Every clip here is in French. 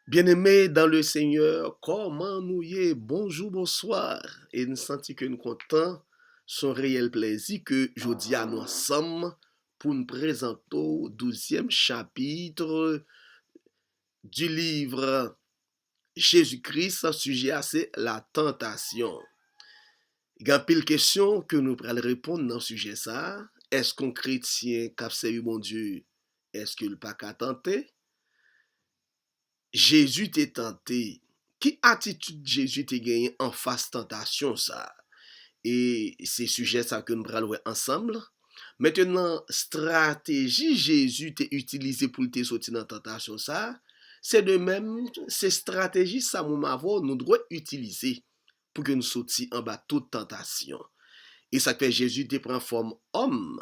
Bien-aimés dans le Seigneur, comment nous y est? Bonjour, bonsoir. Et nous sentons que nous comptons son réel plaisir que jeudi à nous ensemble pour nous présenter au 12e chapitre du livre Jésus-Christ, sujet à c'est la tentation. Il y a pile question que nous pourrons répondre dans ce sujet ça. Est-ce qu'un chrétien qui a servi mon Dieu, est-ce qu'il n'a pas qu'à tenter? Jésus t'est tenté. Qui attitude Jésus t'est gagné en face tentation ça? Et c'est sujet ça que nous allons voir ensemble. Maintenant, stratégie Jésus t'est utilisé pour te sortir dans tentation ça. C'est de même, ces stratégies ça nous devons utiliser pour que nous sortions en bas toute tentation. Et ça fait Jésus te prend forme homme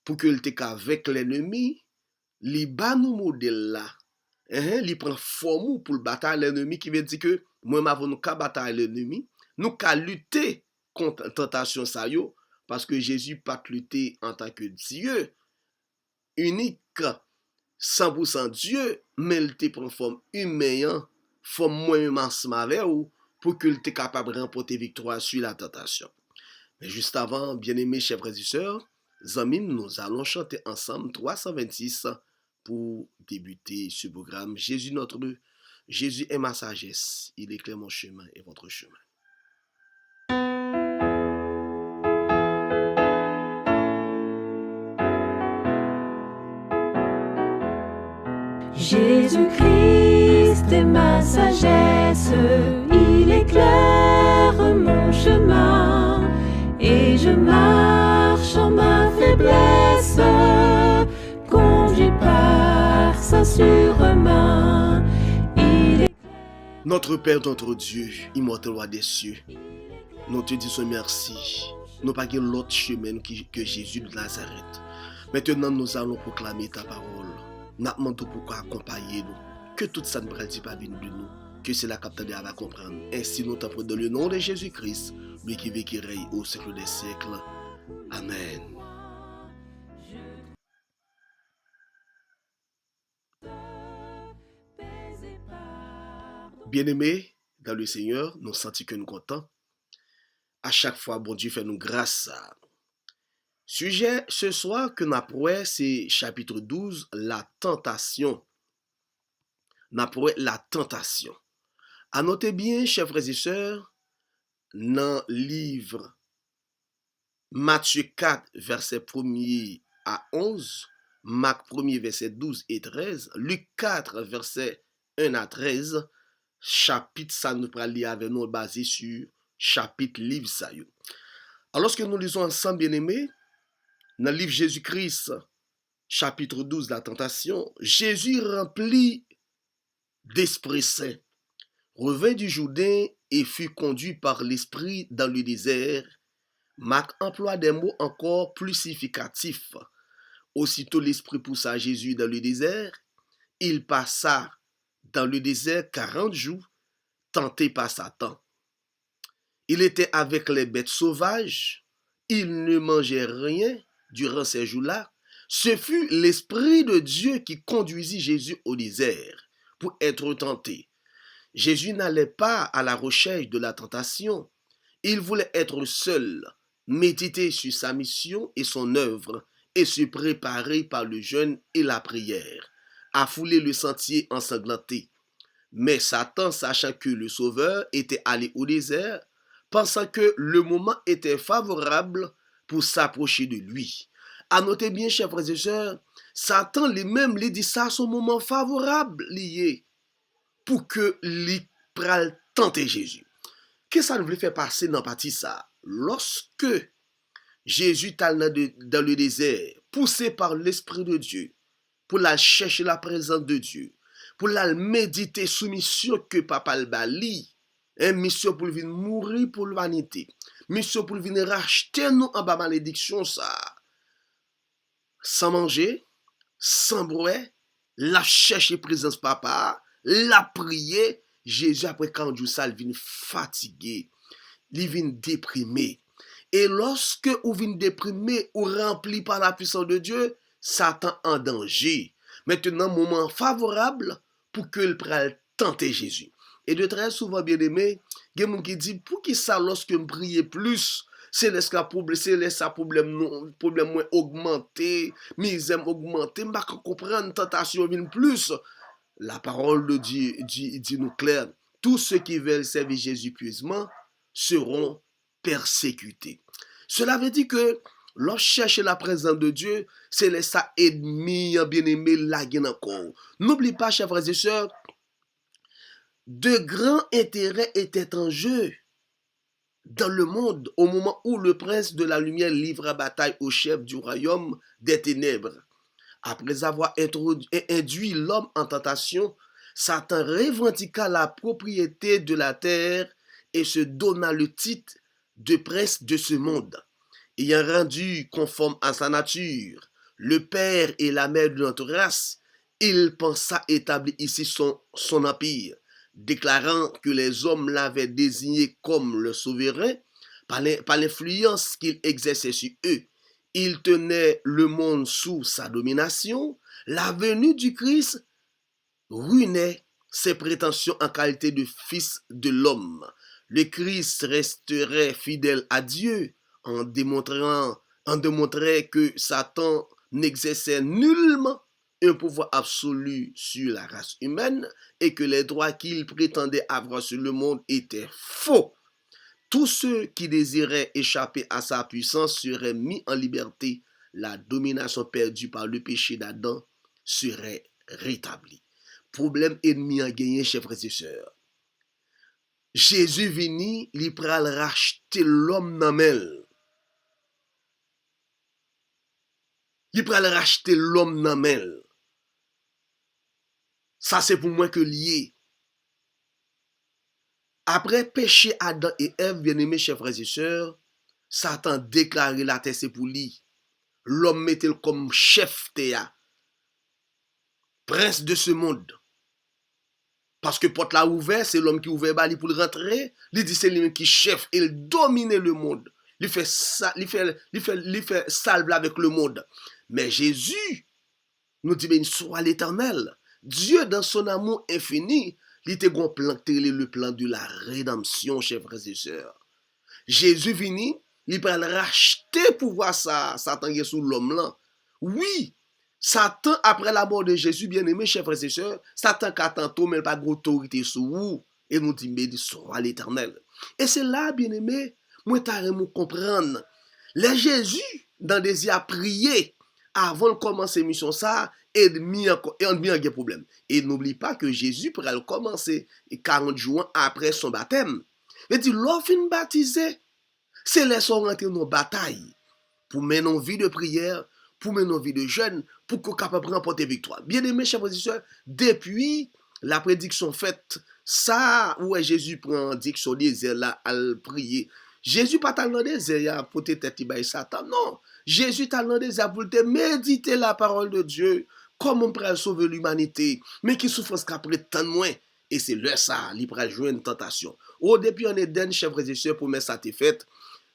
pour que te avec l'ennemi, li ba nous modèle là. Li prend forme pour le bataille l'ennemi qui veut dire que moi m'avons nous ka bataille l'ennemi, nous ka lutter contre tentation ça yo parce que Jésus pas lutter en tant que Dieu unique 100% Dieu, mais il te prend forme humaine, forme moi-même ensemble avec ou pour qu'il te capable de remporter victoire sur la tentation. Mais juste avant, bien-aimés chers frères et sœurs, amis, nous allons chanter ensemble 326 pour débuter ce programme. Jésus est ma sagesse, il éclaire mon chemin et votre chemin. Jésus-Christ est ma sagesse, il éclaire mon chemin, et je marche en ma faiblesse, conduit par sa sûrement. Notre Père, notre Dieu, immortel roi des cieux, nous te disons merci. Nous pas l'autre chemin que Jésus de Nazareth. Maintenant, nous allons proclamer ta parole. Nous demandons pourquoi accompagner nous. Que tout ça ne prédit pas venir de nous. Que c'est la capitale va comprendre. Ainsi, nous t'appelons dans le nom de Jésus-Christ, lui qui vit qui règne au siècle des siècles. Amen. Bien-aimés dans le Seigneur, nous sentons que nous contents. À chaque fois, bon Dieu fait nous grâce. Sujet ce soir que nous apprenons, c'est chapitre 12, la tentation. Nous apprenons la tentation. À noter bien, chers frères et sœurs, dans le livre Matthieu 4, verset 1er à 11, Marc 1er, verset 12 et 13, Luc 4, verset 1 à 13, chapitre ça nous pral lire avec nous basé sur chapitre livre ça yo. Alors lorsque nous lisons ensemble bien-aimés, dans le livre Jésus-Christ, chapitre 12, la tentation, Jésus rempli d'Esprit Saint, revint du Jourdain et fut conduit par l'Esprit dans le désert. Marc emploie des mots encore plus significatifs. Aussitôt l'Esprit poussa Jésus dans le désert, il passa dans le désert 40 jours, tenté par Satan. Il était avec les bêtes sauvages, il ne mangeait rien durant ces jours-là. Ce fut l'Esprit de Dieu qui conduisit Jésus au désert pour être tenté. Jésus n'allait pas à la recherche de la tentation. Il voulait être seul, méditer sur sa mission et son œuvre et se préparer par le jeûne et la prière, à fouler le sentier ensanglanté. Mais Satan, sachant que le Sauveur était allé au désert, pensant que le moment était favorable pour s'approcher de lui. À noter bien, chers frères et sœurs, Satan lui-même lui dit ça, son moment favorable lié pour que lui pral tenter Jésus. Qu'est-ce que ça nous voulait faire passer dans partie ça? Lorsque Jésus est dans le désert, poussé par l'Esprit de Dieu, pour la chercher la présence de Dieu, pour la méditer sous mission que papa le bali, mission pour venir mourir pour l'humanité, mission pour venir racheter nous en bas malédiction ça, sans manger, sans boire, la chercher présence papa, la prier. Jésus après quand Dieu ça, il vient fatigué, il vient déprimé. Et lorsque vous vient déprimé ou rempli par la puissance de Dieu, Satan en danger. Maintenant, moment favorable pour que le tenter Jésus. Et de très souvent, bien aimé, il y a des gens qui disent, pour qui ça, lorsque je prie plus, c'est laisser problème moins augmenter, misère augmenter, je ne comprendre tentation vient plus. La parole de Dieu dit nous clair, tous ceux qui veulent servir Jésus pieusement seront persécutés. Cela veut dire que lorsque chercher la présence de Dieu, c'est laisser ennemi, bien-aimé, laguer encore. N'oublie pas, chers frères et sœurs, de grands intérêts étaient en jeu dans le monde au moment où le prince de la lumière livra bataille au chef du royaume des ténèbres. Après avoir induit l'homme en tentation, Satan revendiqua la propriété de la terre et se donna le titre de prince de ce monde. Ayant rendu conforme à sa nature le père et la mère de notre race, il pensa établir ici son empire, déclarant que les hommes l'avaient désigné comme le souverain par l'influence qu'il exerçait sur eux. Il tenait le monde sous sa domination. La venue du Christ ruinait ses prétentions en qualité de fils de l'homme. Le Christ resterait fidèle à Dieu en démontrant que Satan n'exerçait nullement un pouvoir absolu sur la race humaine et que les droits qu'il prétendait avoir sur le monde étaient faux. Tous ceux qui désiraient échapper à sa puissance seraient mis en liberté. La domination perdue par le péché d'Adam serait rétablie. Problème ennemi à gagner, chers frères et sœurs. Jésus vini, li pral racheter l'homme nan men. Li pral racheter l'homme nan men. Ça c'est pour moi que lié. Après péché Adam et Ève, bien-aimés chers frères et sœurs, Satan déclaré la terre c'est pour lui. L'homme mettait comme chef théa, prince de ce monde. Parce que porte la ouvert, c'est l'homme qui ouvert bali pour rentrer. Il dit c'est lui qui chef, il domine le monde. Il fait salve avec le monde. Mais Jésus nous dit ben soit l'Éternel. Dieu dans son amour infini, il était grand plan, le plan de la rédemption, chers frères et sœurs. Jésus vini, il peut racheter pouvoir ça, Satan est sous l'homme là. Oui, Satan, après la mort de Jésus, bien-aimé, chers frères et sœurs, Satan qui a tantôt, mais pas d'autorité sur vous. Et nous dit, mais soit l'Éternel. Et c'est là, bien-aimé, moi, t'as comprendre. Les Jésus, dans des à prier, avant de commencer mission ça, et on a un problème. Et n'oublie pas que Jésus pourrait commencer 40 jours après son baptême. Il dit, l'offre baptisé, c'est les sont rentrés dans nos batailles pour mener une vie de prière, pour mener une vie de jeûne, pour qu'on soit capable de remporter victoire. Bien aimé, chers frères et sœurs, depuis la prédiction faite, ça, où Jésus prend diction désert là, à prier. Jésus pas dans le désert pour te tête Satan, non. Jésus t'a dans le désert pour te méditer la parole de Dieu, comment on peut sauver l'humanité, mais qui souffre qu'après tant de moins. Et c'est là ça, il peut jouer une tentation. Au depuis en Éden, chers frères et sœurs, pour mettre ça t'est fait,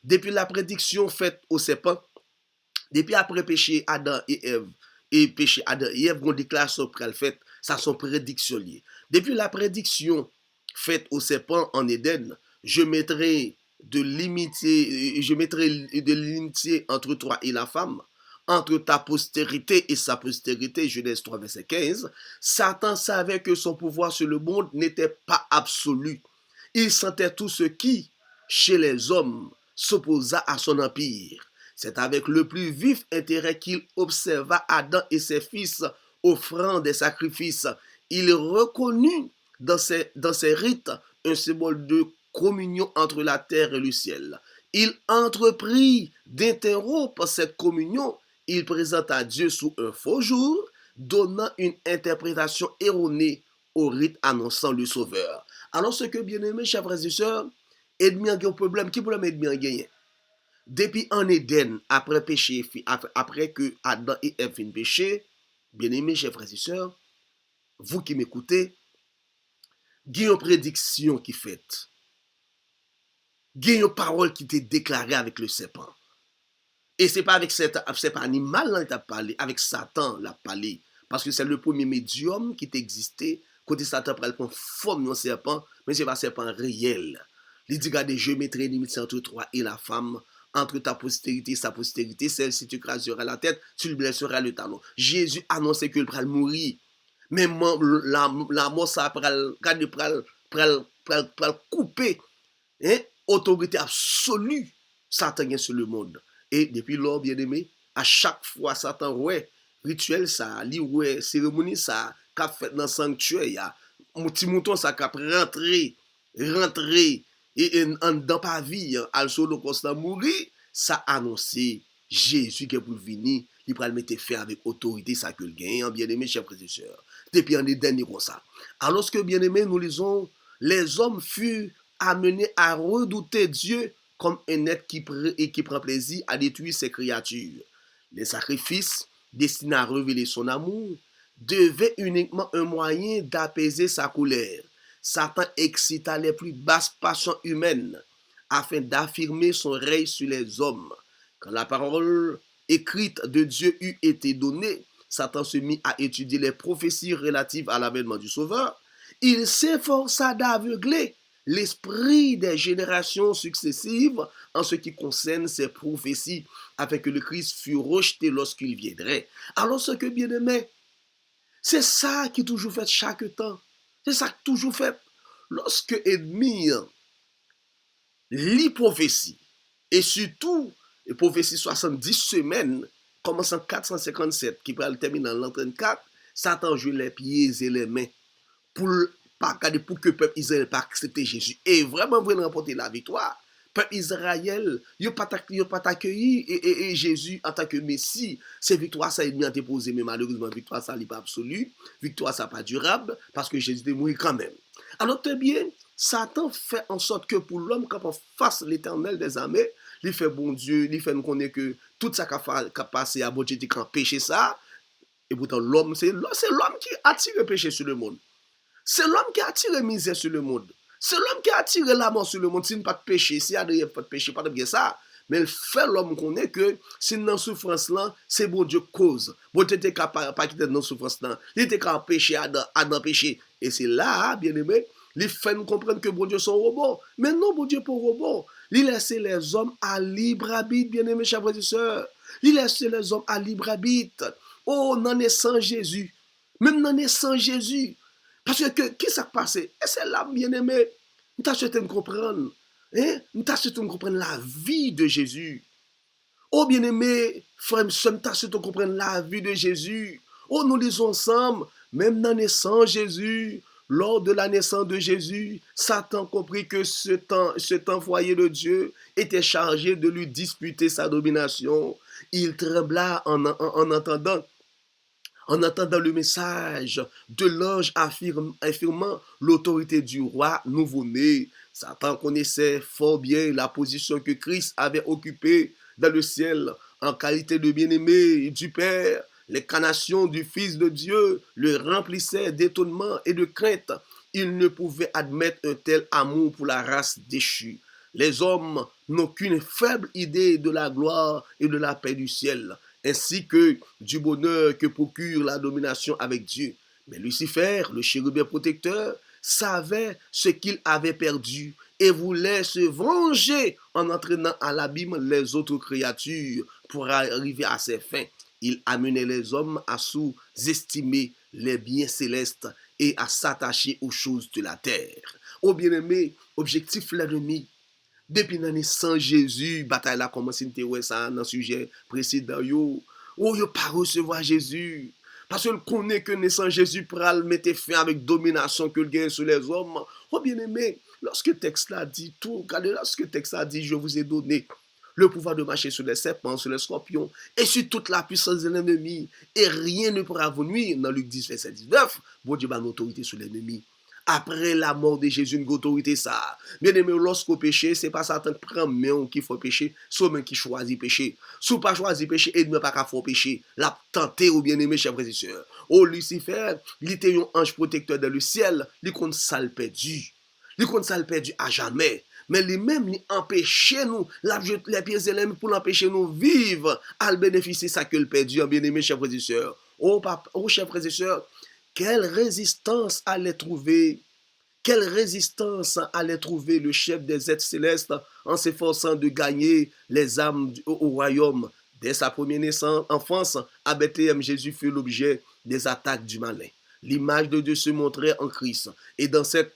depuis la prédiction faite au serpent, depuis après péché Adam et Ève, on déclare son fait, ça son prédiction liée. Depuis la prédiction faite au serpent en Éden, je mettrai de l'amitié entre toi et la femme, entre ta postérité et sa postérité, Genèse 3, verset 15, Satan savait que son pouvoir sur le monde n'était pas absolu. Il sentait tout ce qui, chez les hommes, s'opposa à son empire. C'est avec le plus vif intérêt qu'il observa Adam et ses fils offrant des sacrifices. Il reconnut dans ces rites un symbole de communion entre la terre et le ciel. Il entreprit d'interrompre cette communion. Il présenta Dieu sous un faux jour, donnant une interprétation erronée au rite annonçant le Sauveur. Alors ce que, bien aimés, chers frères et sœurs, ennemi a un problème. Qui problème ennemi a gagné? Depuis en Éden, après péché, après que Adam et Ève finissent péché, bien aimés, chers frères et sœurs, vous qui m'écoutez, il y a une prédiction qui est faite. Il y a une parole qui était déclarée avec le serpent. Et ce n'est pas avec cet animal qui a parlé, avec Satan l'a parlé. Parce que c'est le premier médium qui existait Côté Satan pral prend forme d'un serpent, mais c'est pas un serpent réel. Il dit, regardez, je mettrai une limite entre toi et la femme, entre ta postérité et sa postérité, celle-ci tu craseras la tête, tu lui blesseras le talon. Jésus annonçait qu'il pral mourir. Mais la mort, ça pral couper, hein, autorité absolue Satan sur le monde. Et depuis lors, bien aimé, à chaque fois Satan ouais rituel ça, li ouais cérémonie ça, qu'a fait dans le sanctuaire, il y a un petit mouton ça qu'a rentrer et en dans paville, al sur le constant mourir, ça annoncé Jésus qui est pour venir, il va le mettre fait avec autorité ça que le gagne, bien aimé chers frères et sœurs. Depuis en dernier comme ça. Alors que bien aimé, nous lisons, les hommes furent amenés à redouter Dieu comme un être qui prend plaisir à détruire ses créatures. Les sacrifices destinés à révéler son amour devaient uniquement un moyen d'apaiser sa colère. Satan excita les plus basses passions humaines afin d'affirmer son règne sur les hommes. Quand la parole écrite de Dieu eut été donnée, Satan se mit à étudier les prophéties relatives à l'avènement du Sauveur. Il s'efforça d'aveugler l'esprit des générations successives en ce qui concerne ces prophéties, afin que le Christ fût rejeté lorsqu'il viendrait. Alors ce que bien aimé, c'est ça qui est toujours fait chaque temps. C'est ça qui est toujours fait. Lorsque ennemi lit prophétie, et surtout les prophéties 70 semaines, commençant 457, qui va le terminer en l'an 34, Satan joue les pieds et les mains pour que le peuple Israël pas accepter Jésus et vraiment remporter la victoire. Peuple Israël, il pas accueilli et Jésus en tant que Messie. Cette victoire ça ennemi a déposé, mais malheureusement victoire ça n'est pas absolue, victoire ça pas durable parce que Jésus est mort quand même. Alors très bien, Satan fait en sorte que pour l'homme quand on fasse l'Éternel des armées, il fait bon Dieu, il fait nous connaître que tout ça qu'a passé à bon Dieu qui a péché ça, et pourtant l'homme c'est l'homme qui attire le péché sur le monde. C'est l'homme qui a attiré misère sur le monde. C'est l'homme qui a attiré la mort sur le monde. S'il n'y a pas de péché, s'il n'y a pas de péché, pas de bien ça. Mais il fait l'homme connaît que si dans la souffrance là, c'est bon Dieu cause. Bon Dieu était capable pas quitter dans la souffrance là. Il était capable de pécher à dans péché. Et c'est là, bien aimé, il fait nous comprendre que bon Dieu sont robots. Mais non, bon Dieu pas robot. Il laisse les hommes à libre arbitre, bien aimé, chers frères et sœurs. Il laisse les hommes à libre arbitre. Oh, non est sans Jésus. Même non est sans Jésus. Parce que, qui s'est passé? Et c'est là, bien-aimé, nous t'as souhaité nous comprendre. Hein? Nous t'as souhaité nous comprendre la vie de Jésus. Oh, bien-aimé, frère, nous t'as souhaité nous comprendre la vie de Jésus. Oh, nous lisons ensemble, même dans la naissance de Jésus, lors de la naissance de Jésus, Satan comprit que cet envoyé de Dieu était chargé de lui disputer sa domination. Il trembla en entendant le message de l'ange affirmant l'autorité du roi nouveau-né. Satan connaissait fort bien la position que Christ avait occupée dans le ciel en qualité de bien-aimé du Père. L'incarnation du Fils de Dieu le remplissait d'étonnement et de crainte. Il ne pouvait admettre un tel amour pour la race déchue. Les hommes n'ont qu'une faible idée de la gloire et de la paix du ciel, ainsi que du bonheur que procure la domination avec Dieu. Mais Lucifer, le chérubin protecteur, savait ce qu'il avait perdu et voulait se venger en entraînant à l'abîme les autres créatures pour arriver à ses fins. Il amenait les hommes à sous-estimer les biens célestes et à s'attacher aux choses de la terre. Oh bien-aimé, objectif l'ennemi. Depuis la naissance de Jésus, bataille a commencé dans le sujet précédent. Oh, yo pas recevoir Jésus. Parce qu'il connaît que naissance de Jésus pral mettre fin avec domination que le gagne sur les hommes. Oh bien aimé, lorsque le texte là dit tout, regardez, lorsque le texte là dit je vous ai donné le pouvoir de marcher sur les serpents, sur les scorpions, et sur toute la puissance de l'ennemi, et rien ne pourra vous nuire, dans Luc 10, verset 19, bon Dieu a une autorité sur l'ennemi. Après la mort de Jésus, une autorité ça. Bien aimé, lorsqu'on péché, c'est pas Satan qui prend mais qui faut pécher, c'est même qui choisit péché. Si vous pas choisi péché, et ne pas qu'à faire péché. La tenter ou bien aimé, chers frères et sœurs. Oh Lucifer, il était un ange protecteur dans le ciel, il compte ça le perdu. Il compte ça le perdu à jamais. Mais lui-même, il empêchait nous, les pieds et les mains pour l'empêcher nous vivre, à le bénéficier ça que le perdu, bien aimé, chers frères et sœurs. Oh chers frères et sœurs, quelle résistance allait trouver Quelle résistance allait trouver le chef des êtres célestes en s'efforçant de gagner les âmes au royaume? Dès sa première enfance, à Bethléem, Jésus fut l'objet des attaques du malin. L'image de Dieu se montrait en Christ. Et dans ses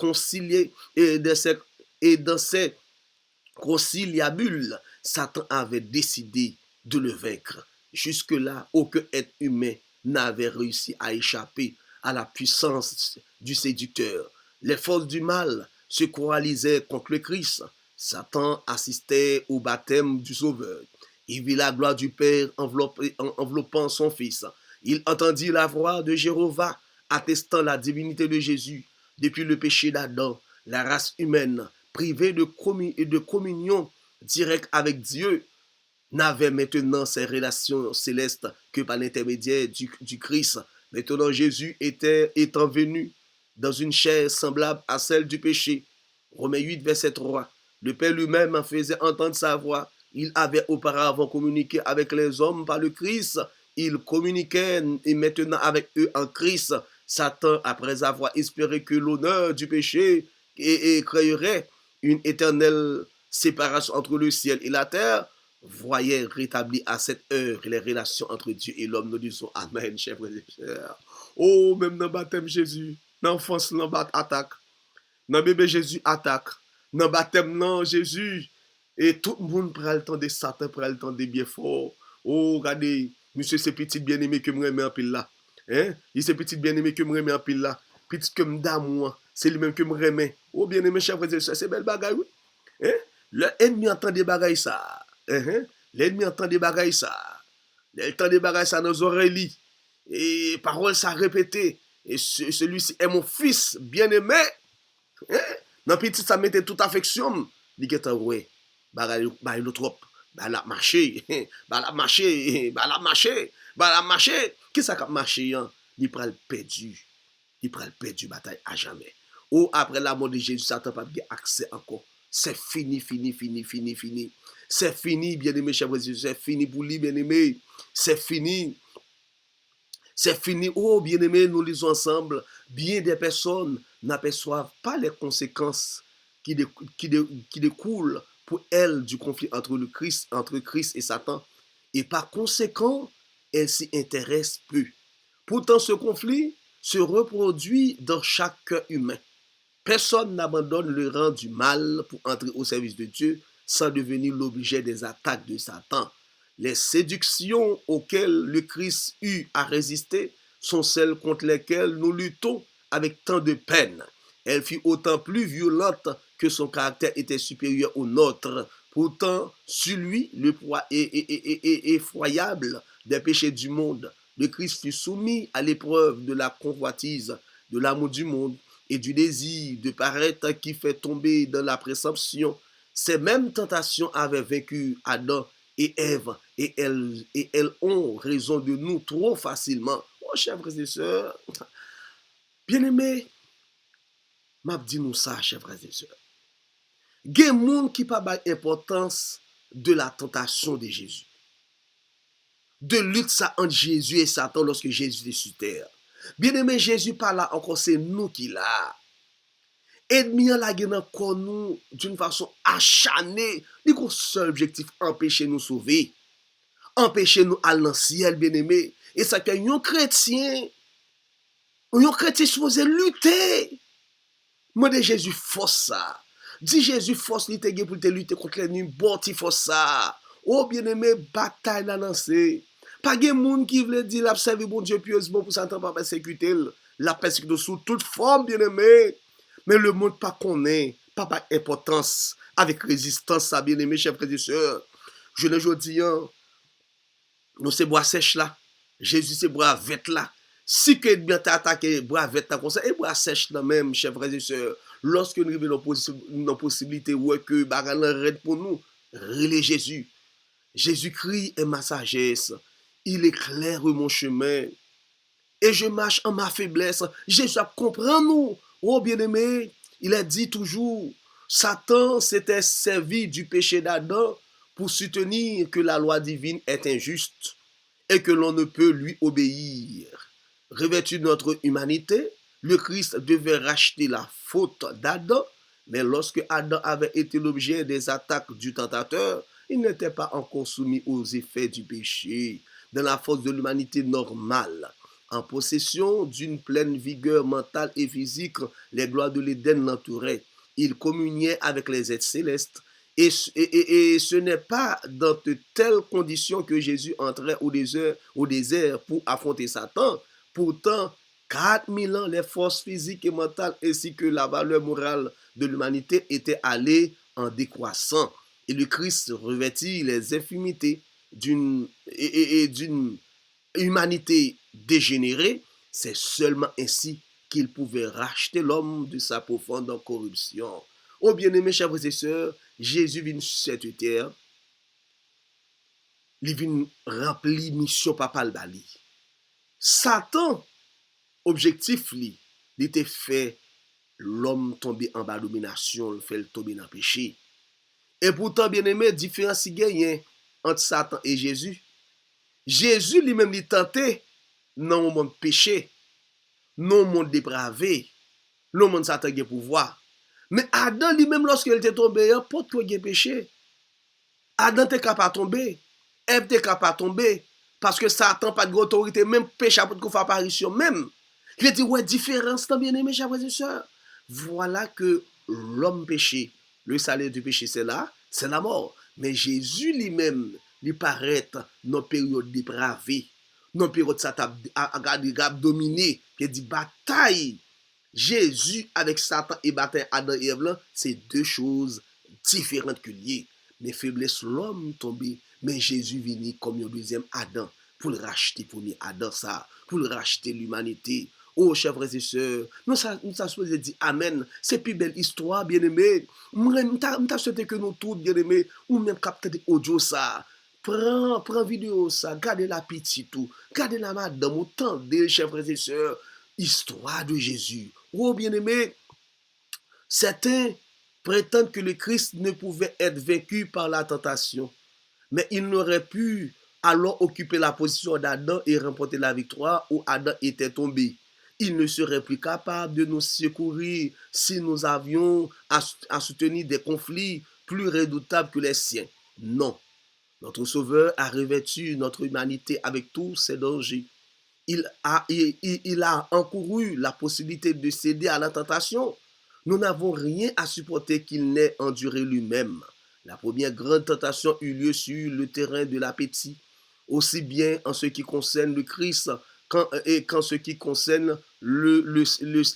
conciliabules, Satan avait décidé de le vaincre. Jusque-là, aucun être humain n'avait réussi à échapper à la puissance du séducteur. Les forces du mal se coalisaient contre le Christ. Satan assistait au baptême du Sauveur. Il vit la gloire du Père enveloppant son Fils. Il entendit la voix de Jéhovah attestant la divinité de Jésus. Depuis le péché d'Adam, la race humaine, privée de communion directe avec Dieu, n'avait maintenant ses relations célestes que par l'intermédiaire du Christ. Maintenant, Jésus étant venu dans une chair semblable à celle du péché. Romains 8, verset 3. Le Père lui-même en faisait entendre sa voix. Il avait auparavant communiqué avec les hommes par le Christ. Il communiquait et maintenant avec eux en Christ. Satan, après avoir espéré que l'honneur du péché créerait une éternelle séparation entre le ciel et la terre, voyait rétablir à cette heure les relations entre Dieu et l'homme. Nous disons Amen, chers frères et sœurs. Oh, même dans le baptême Jésus, dans l'enfance, dans attaque. Dans le bébé Jésus, attaque. Dans le baptême, non, Jésus. Et tout le monde prend le temps de Satan, prend le temps de bien fort. Oh, regardez, monsieur, c'est petit bien-aimé que je me remets en pile là. Hein? Il c'est petit bien-aimé que je me remets en pile là. Petit comme d'amour, c'est lui-même que je me remets. Oh, bien-aimé, chers frères et sœurs, c'est belle bagaille, oui. Hein? L'ennemi entend des bagailles ça. L'ennemi entend des bagailles ça. Il entend des bagailles ça dans nos oreilles. Et parole ça répété. Et celui-ci est mon fils bien-aimé. Dans petit ça mettait toute affection. Il dit ouais, bagaille le trop. La marché. La marché. Qui ça qui marché il prend le perdu. Il prend le perdu bataille à jamais. Ou après la mort de Jésus, Satan n'a pas accès encore. C'est fini. C'est fini, bien-aimé, chers frères et sœurs. C'est fini pour lui, bien-aimé. C'est fini. Oh, bien-aimé, nous lisons ensemble. Bien des personnes n'aperçoivent pas les conséquences qui découlent pour elles du conflit entre Christ et Satan. Et par conséquent, elles s'y intéressent peu. Pourtant, ce conflit se reproduit dans chaque cœur humain. Personne n'abandonne le rang du mal pour entrer au service de Dieu sans devenir l'objet des attaques de Satan. Les séductions auxquelles le Christ eut à résister sont celles contre lesquelles nous luttons avec tant de peine. Elle fut autant plus violente que son caractère était supérieur au nôtre. Pourtant, sur lui, le poids effroyable des péchés du monde, le Christ fut soumis à l'épreuve de la convoitise, de l'amour du monde et du désir de paraître qui fait tomber dans la présomption. Ces mêmes tentations avaient vaincu Adam et Ève, et elles ont raison de nous trop facilement. Oh, chers frères et sœurs, bien-aimés, m'a dit nous ça, chers frères et sœurs. Il y a des gens qui n'ont pas d'importance de la tentation de Jésus. De lutte ça entre Jésus et Satan lorsque Jésus est sur terre. Bien-aimé, Jésus pas là encore, c'est nous qui là. Ennemi la gen encore nous d'une façon acharnée. Il a un seul objectif, empêcher nous sauver. Empêcher nous aller dans le ciel, bien-aimé. Et ça que un chrétien supposé lutter. Moi de Jésus force ça. Dis Jésus force li te gen pour te lutter contre l'ennemi, bon ti force ça. Oh bien-aimé, bataille la lancer. Pas gen moun qui veut dire la servir bon Dieu pieusement pour Satan pas persécuter. La persécuter sous toute forme, bien-aimé. Mais le monde pas connaît, pas importance avec résistance, ça bien aimé, chers frères et sœurs. Je le dis, nous c'est bois sèche là. Jésus c'est bois vête là. Si que bien t'a attaqué bois vête là comme ça, et bois sèche là même, chers frères et sœurs. Lorsque nous arrivons dans possibilité ouais que bagarre red pour nous, relais Jésus. Jésus-Christ est ma sagesse. Il éclaire mon chemin. Et je marche en ma faiblesse. Jésus comprend nous. Oh bien-aimé, il a dit toujours, Satan s'était servi du péché d'Adam pour soutenir que la loi divine est injuste et que l'on ne peut lui obéir. revêtu de notre humanité, le Christ devait racheter la faute d'Adam, mais lorsque Adam avait été l'objet des attaques du tentateur, il n'était pas encore soumis aux effets du péché. Dans la force de l'humanité normale, en possession d'une pleine vigueur mentale et physique, les gloires de l'Éden l'entouraient. Il communiait avec les êtres célestes. Et ce n'est pas dans de telles conditions que Jésus entrait au désert pour affronter Satan. Pourtant, 4000 ans, les forces physiques et mentales ainsi que la valeur morale de l'humanité étaient allées en décroissant. Et le Christ revêtit les infimités d'une humanité dégénérée. C'est seulement ainsi qu'il pouvait racheter l'homme de sa profonde corruption. Oh bien-aimés, chers frères et sœurs, Jésus vient sur cette terre, il vient remplir mission papa le bali. Satan, objectif li, il était fait l'homme tomber en bas domination, le fait tomber dans le péché. Et pourtant, bien-aimé, différence gagne entre Satan et Jésus. Jésus lui-même il tentait dans le monde péché, dans le monde dépravé, le monde Satan a pouvoir. Mais Adam lui-même, lorsqu'il était tombé, il n'a pas de péché. Adam était capable de tomber. Ève était capable de tomber. Parce que Satan n'a pas d'autorité, même péché pour qu'on fasse apparition. Même. Il dit, ouais, différence, bien aimé, chers frères et sœurs. Voilà que l'homme péché, le salaire du péché, c'est là, c'est la mort. Mais Jésus lui-même, il paraît dans une période dépravée, dans une période Satan a dominé, qui dit bataille. Jésus avec Satan et bataille Adam et Ève, c'est deux choses différentes que liées. Mais faiblesse l'homme tombé, mais Jésus venu comme un deuxième Adam pour le racheter premier Adam ça, pour le racheter l'humanité. Oh, chers frères et sœurs, nous sommes supposés dire Amen. C'est plus belle histoire, bien-aimé. Nous souhaité que nous tous, bien-aimés, ou même capter des audio ça. Prends vidéo ça, gardez la petite tout, gardez la madame, autant des chers frères et sœurs. Histoire de Jésus. Oh, bien-aimé, certains prétendent que le Christ ne pouvait être vaincu par la tentation, mais il n'aurait pu alors occuper la position d'Adam et remporter la victoire où Adam était tombé. Il ne serait plus capable de nous secourir si nous avions à soutenir des conflits plus redoutables que les siens. Non, notre Sauveur a revêtu notre humanité avec tous ses dangers. Il a encouru la possibilité de céder à la tentation. Nous n'avons rien à supporter qu'il n'ait enduré lui-même. La première grande tentation eut lieu sur le terrain de l'appétit, aussi bien en ce qui concerne le Christ qu'en ce qui concerne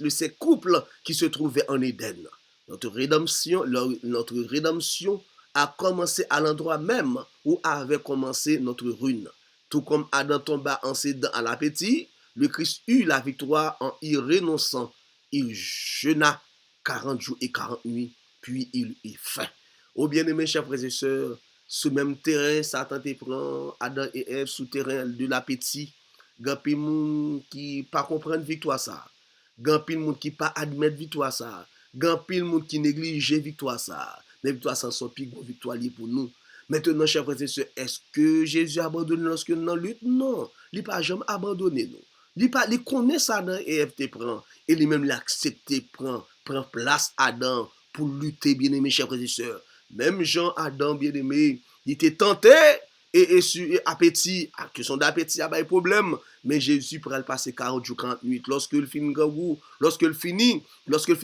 ces couples qui se trouvaient en Éden. Notre rédemption a commencé à l'endroit même où avait commencé notre ruine. Tout comme Adam tomba en cédant à l'appétit, le Christ eut la victoire en y renonçant. Il jeûna 40 jours et 40 nuits, puis il eut faim. Oh bien-aimés, chers frères et sœurs, ce même terrain, Satan te prend Adam et Ève sous terrain de l'appétit. Gampil moun qui pas comprendre victoire ça. Gampil moun qui pas admettre victoire ça. Gampil moun qui néglige victoire ça. Mais victoire ça sont plus grande victoire pour nous. Maintenant, chers frères et sœurs, est-ce que Jésus a abandonné lorsque nous en lutte? Non, il n'a pas jamais abandonné nous. Il connaît ça Adam et Ève te prend. Et lui-même l'accepte, prend place Adam pour lutter, bien-aimé, chers frères et sœurs. Même Jean, Adam, bien-aimé, il était tenté et sur appétit, à question d'appétit, il y a pas de problème. Mais Jésus pourrait passer 40 jours, 40 nuits. Lorsqu'il finit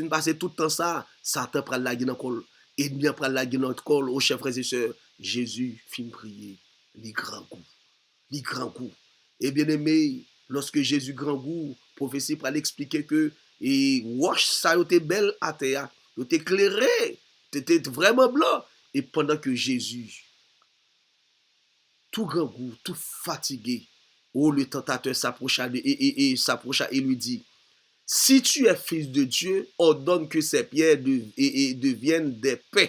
passer tout le temps ça, Satan prend la gueule dans le col. Et bien prend la gueule dans le col, aux chers frères et sœurs. Jésus finit prier, les grands coups. Et bien aimé, lorsque Jésus grand goût, prophétie pour l'expliquer que et wash ça était belle à terre, était éclairé, était vraiment blanc. Et pendant que Jésus, tout grand goût, tout fatigué, le tentateur s'approcha et lui dit, si tu es fils de Dieu, ordonne que ces pierres deviennent des pains.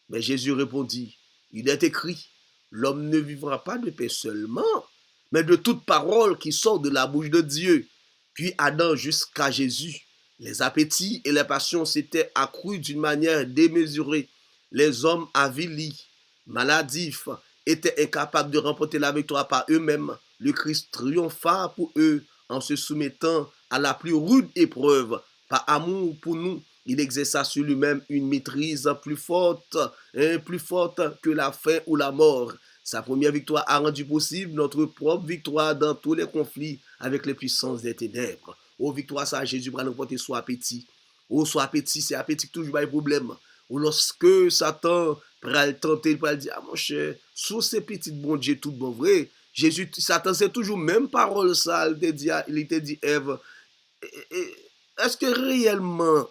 Mais Jésus répondit, il est écrit, l'homme ne vivra pas de pain seulement, mais de toute parole qui sort de la bouche de Dieu. Puis Adam jusqu'à Jésus, les appétits et les passions s'étaient accrus d'une manière démesurée. Les hommes avilis, maladifs, étaient incapables de remporter la victoire par eux-mêmes. Le Christ triompha pour eux en se soumettant à la plus rude épreuve, par amour pour nous, il exerça sur lui-même une maîtrise plus forte que la faim ou la mort. Sa première victoire a rendu possible notre propre victoire dans tous les conflits avec les puissances des ténèbres. Oh, victoire, ça, Jésus va nous porter soit appétit. Oh, soit appétit, c'est appétit toujours pas de problème. Ou lorsque Satan va le tenter, il va le dire, ah mon cher, sous ces petits bon Dieu, tout bon vrai. Jésus, Satan, c'est toujours même parole ça, il te dit, Ève, est-ce que réellement,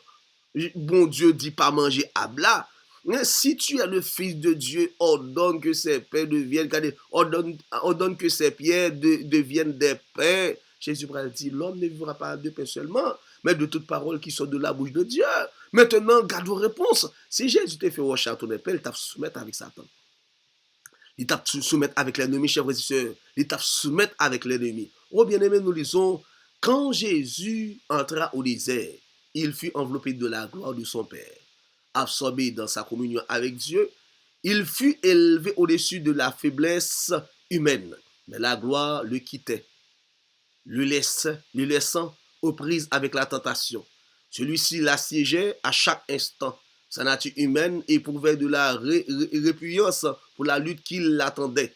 bon Dieu dit pas manger à blas? Mais si tu es le Fils de Dieu, ordonne que ces pains deviennent, ordonne que ces pierres deviennent des pains. Jésus dit, l'homme ne vivra pas de pain seulement, mais de toute parole qui sort de la bouche de Dieu. Maintenant, garde vos réponses. Si Jésus te fait rocher ton épée, il t'a soumettre avec Satan. Il t'a soumettre avec l'ennemi, chers frères et sœurs. Il t'a soumettre avec l'ennemi. Oh bien-aimé, nous lisons, quand Jésus entra au désert, il fut enveloppé de la gloire de son Père. Absorbé dans sa communion avec Dieu, il fut élevé au-dessus de la faiblesse humaine. Mais la gloire le quittait, le laissant aux prises avec la tentation. Celui-ci l'assiégeait à chaque instant. Sa nature humaine éprouvait de la répugnance pour la lutte qui l'attendait.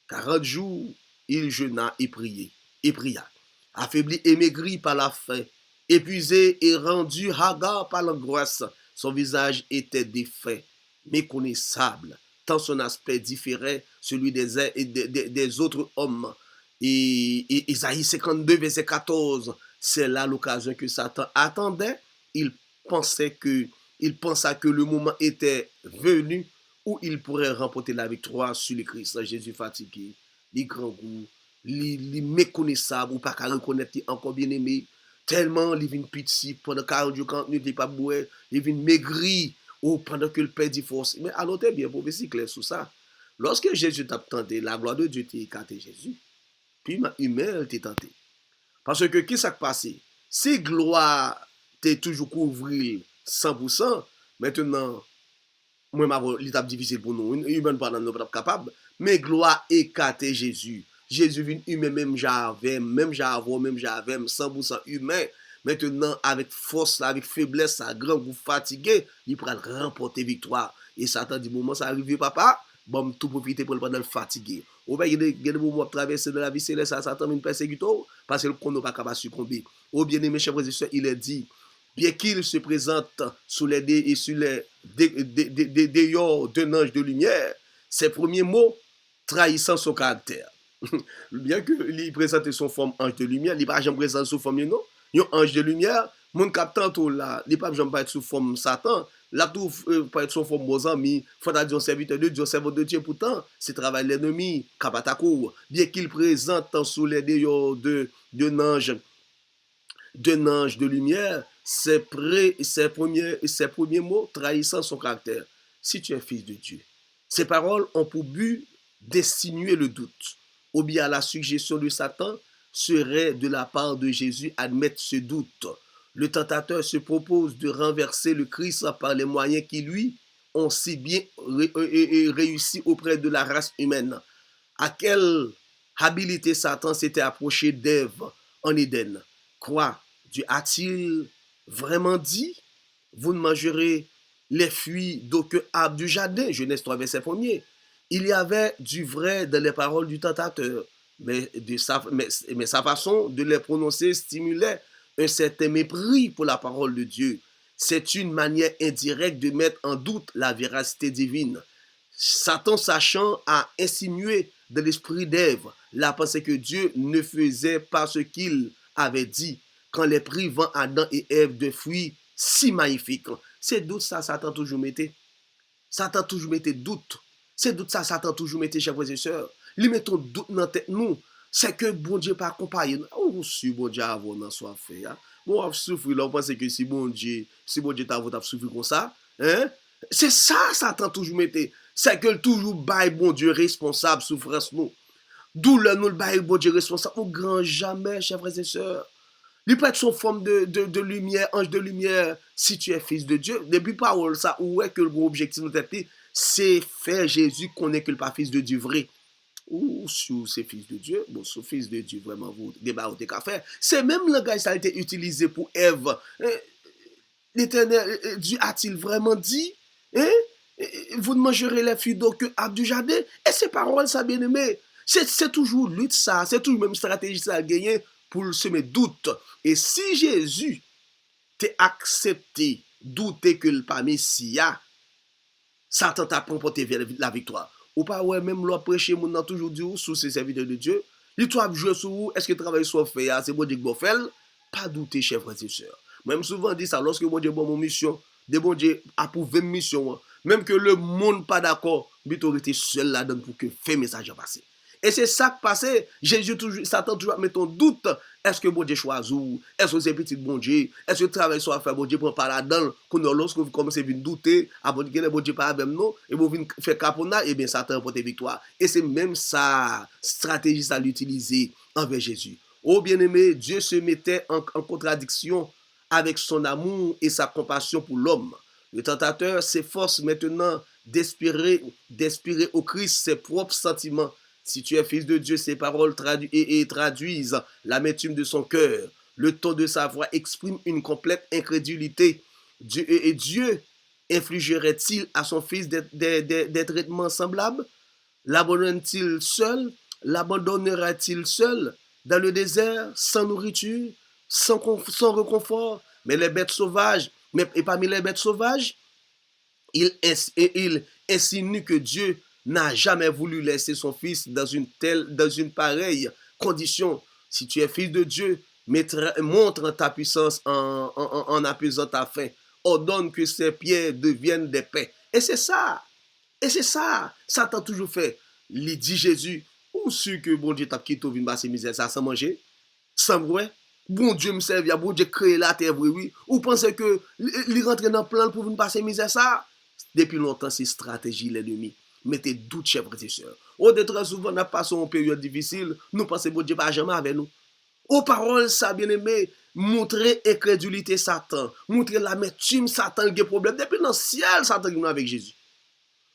40 jours, il jeûna et pria. Affaibli et maigri par la faim, épuisé et rendu hagard par l'angoisse, son visage était défait, méconnaissable, tant son aspect différait celui des autres hommes. Et Isaïe 52, verset 14, c'est là l'occasion que Satan attendait. Il pensa que le moment était venu où il pourrait remporter la victoire sur le Christ. Jésus fatigué, les grands goûts, les méconnaissables, ou pas qu'à reconnaître encore bien aimé, tellement il vient petit pendant 40 jours, 40 minutes, il n'est pas boué, il vient maigri, ou pendant que le Père dit force. Mais alors, t'es bien prophétie claire sur ça. Lorsque Jésus t'a tenté, la gloire de Dieu t'a écarté Jésus, puis ma humaine t'a tenté. Parce que, qu'est-ce qui s'est passé? Si gloire t'est toujours couvert 100%, maintenant, moi, l'étape difficile pour nous, humaine pas nous pas capable, mais gloire écarté Jésus. Jésus vient humain, même j'avais, 100% humain. Maintenant, avec force, avec faiblesse, à grand goût fatigué, il pourra remporter victoire. Et Satan dit, moment, ça arrive, papa, bon, tout profiter pour le pendant le fatigué. Ou bien, il y a des moments de traverser de la vie céleste, Satan une persécution, parce que qu'on n'est pas capable de succomber. Ou bien, mes chers frères et sœurs, il est dit, bien qu'il se présente sous les dés et sur les dehors d'un ange de lumière, ses premiers mots trahissant son caractère. Bien qu'il présente son forme ange de lumière, il n'est pas jamais présent sous forme non. Un ange de lumière, mon capitaine tout là, il n'est pas jamais être sous forme Satan. Là tout pas être sous forme nos amis, faut dire un serviteur de Dieu, servant de Dieu pourtant, c'est travail l'ennemi, capatakou. Bien qu'il présente sous les dehors d'un ange de lumière, ses premiers mots trahissant son caractère. Si tu es fils de Dieu, ces paroles ont pour but d'insinuer le doute, ou bien la suggestion de Satan serait de la part de Jésus admettre ce doute. Le tentateur se propose de renverser le Christ par les moyens qui lui ont si bien réussi auprès de la race humaine. À quelle habilité Satan s'était approché d'Ève en Éden? Quoi? Dieu a-t-il vraiment dit? Vous ne mangerez les fruits d'aucun arbre du jardin. Genèse 3, verset 1er. Il y avait du vrai dans les paroles du tentateur, mais sa façon de les prononcer stimulait un certain mépris pour la parole de Dieu. C'est une manière indirecte de mettre en doute la véracité divine. Satan, sachant, a insinué dans l'esprit d'Ève la pensée que Dieu ne faisait pas ce qu'il avait dit quand les privant Adam et Ève de fruits si magnifiques. C'est doute ça, Satan toujours mettait. Satan toujours mettait doute. C'est doute ça, Satan toujours mettait, chers frères et sœurs. Lui mettons doute dans la tête nous. C'est que bon Dieu pas accompagné. Oh, si bon Dieu a dans soit fait. Bon, on souffre, là, on pense que si bon Dieu t'a souffert comme ça, hein? C'est ça, Satan toujours mettait. C'est que toujours bail bon Dieu responsable souffrance nous. D'où le nous le bail bon Dieu responsable. Au grand jamais, chers frères et sœurs. Il peut être son forme de lumière, ange de lumière, si tu es fils de Dieu. Depuis parole ça, où est que le gros objectif de tête, c'est faire Jésus connaître que le pas fils de Dieu vrai. ou sur ces fils de Dieu, bon, sur fils de Dieu, vraiment, vous débarrassez qu'à faire. C'est même le langage ça a été utilisé pour Ève. L'Éternel, Dieu a-t-il vraiment dit, hein? Vous ne mangerez les fruits d'eau que arbre du jardin? Et ces paroles, ça, bien aimé, c'est toujours lutte, ça, c'est toujours même stratégie, ça, à gagner pour semer doute. Et si Jésus t'a accepté, douter que le pas Messia, Satan t'a emporté vers la victoire. Ou pas, ouais, même l'on prêcher, mon a toujours dit, sous ces serviteurs de Dieu, l'histoire jouer sur vous, est-ce que le travail soit fait, c'est bon Dieu que bon fait? Pas douter, chers frères et sœurs. Même souvent dit ça, lorsque bon Dieu bon mon mission, de bon Dieu approuve une mission, même que le monde pas d'accord, l'autorité seule là-dedans pour que fait message passer. Et c'est ça qui passe. Jésus toujours, Satan toujours met en doute. Est-ce que bon Dieu choisit ou est-ce que c'est petit bon Dieu? Est-ce que le travail soit fait bon Dieu prend pas là-dedans? Lorsque vous commencez à venir douter, à bon Dieu pas avec nous, et vous venez faire capona, et bien Satan porte victoire. Et c'est même ça, stratégie ça l'utiliser envers Jésus. Oh bien-aimé, Dieu se mettait en contradiction avec son amour et sa compassion pour l'homme. Le tentateur s'efforce maintenant d'inspirer au Christ ses propres sentiments. Si tu es fils de Dieu, ces paroles traduisent l'amertume de son cœur. Le ton de sa voix exprime une complète incrédulité. Dieu infligerait-il à son fils des traitements semblables? L'abandonne-t-il seul? L'abandonnera-t-il seul dans le désert, sans nourriture, sans réconfort? Mais les bêtes sauvages, et parmi les bêtes sauvages, il insinue que Dieu n'a jamais voulu laisser son fils dans une pareille condition. Si tu es fils de Dieu, montre ta puissance en apaisant ta faim. Ordonne que ces pierres deviennent des pains. Et c'est ça, Satan toujours fait. Il dit Jésus, ou sûr que bon Dieu t'a quitté vin passer misère ça sans manger, sans vrai. Bon Dieu me servir, bon Dieu créé la terre, oui. Ou pensez que il rentre dans le plan pour venir passer misère ça? Depuis longtemps, c'est stratégie l'ennemi. Mettez doute, chers frères et sœurs. Au très souvent, nous passons une période difficile, nous pensons que bon Dieu pas jamais avec nous. Aux paroles, ça, bien aimé, montrer incrédulité Satan, montrer l'amertume Satan, qui a problème. Depuis dans le ciel, Satan qui est avec Jésus.